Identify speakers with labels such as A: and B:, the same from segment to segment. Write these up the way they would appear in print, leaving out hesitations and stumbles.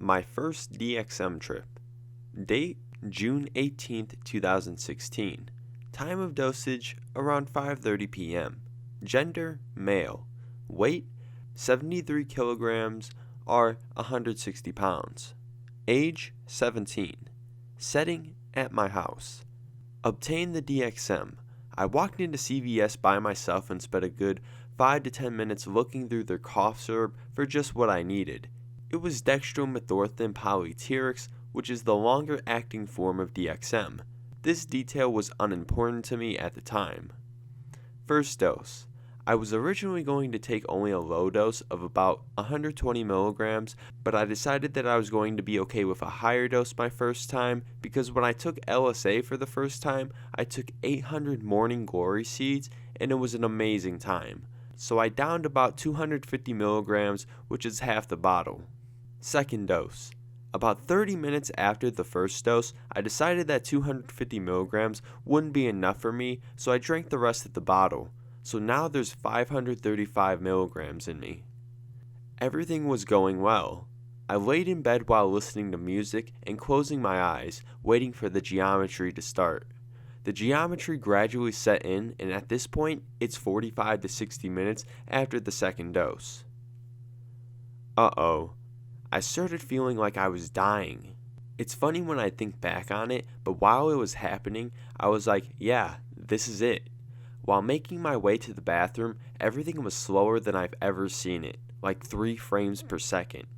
A: My first DXM trip. Date June 18th, 2016. Time of dosage around 5:30 p.m. Gender male. Weight 73 kilograms or 160 pounds. Age 17. Setting at my house. Obtained the DXM. I walked into CVS by myself and spent a good 5 to 10 minutes looking through their cough syrup for just what I needed. It was Dextromethorphan Polistirex, which is the longer acting form of DXM. This detail was unimportant to me at the time. First dose. I was originally going to take only a low dose of about 120 milligrams, but I decided that I was going to be okay with a higher dose my first time because when I took LSA for the first time, I took 800 morning glory seeds and it was an amazing time. So I downed about 250 milligrams, which is half the bottle. Second dose. About 30 minutes after the first dose, I decided that 250 milligrams wouldn't be enough for me, so I drank the rest of the bottle. So now there's 535 milligrams in me. Everything was going well. I laid in bed while listening to music and closing my eyes, waiting for the geometry to start. The geometry gradually set in, and at this point, it's 45 to 60 minutes after the second dose. Uh-oh. I started feeling like I was dying. It's funny when I think back on it, but while it was happening, I was like, yeah, this is it. While making my way to the bathroom, everything was slower than I've ever seen it, like 3 frames per second.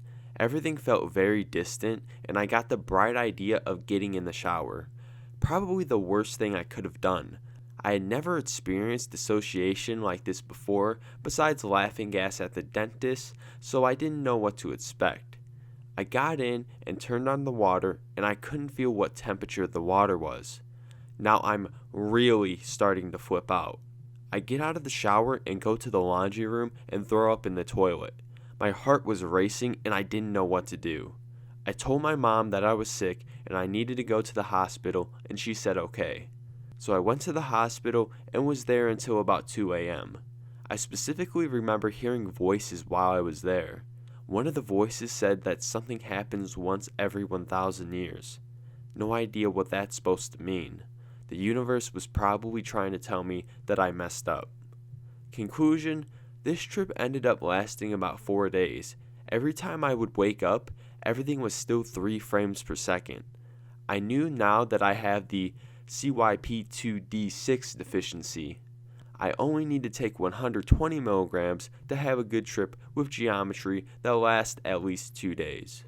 A: Everything felt very distant, and I got the bright idea of getting in the shower. Probably the worst thing I could have done. I had never experienced dissociation like this before, besides laughing gas at the dentist, so I didn't know what to expect. I got in and turned on the water, and I couldn't feel what temperature the water was. Now I'm really starting to flip out. I get out of the shower and go to the laundry room and throw up in the toilet. My heart was racing and I didn't know what to do. I told my mom that I was sick and I needed to go to the hospital, and she said okay. So I went to the hospital and was there until about 2 a.m. I specifically remember hearing voices while I was there. One of the voices said that something happens once every 1,000 years. No idea what that's supposed to mean. The universe was probably trying to tell me that I messed up. Conclusion, this trip ended up lasting about 4 days. Every time I would wake up, everything was still 3 frames per second. I knew now that I have the CYP2D6 deficiency. I only need to take 120 milligrams to have a good trip with geometry that lasts at least 2 days.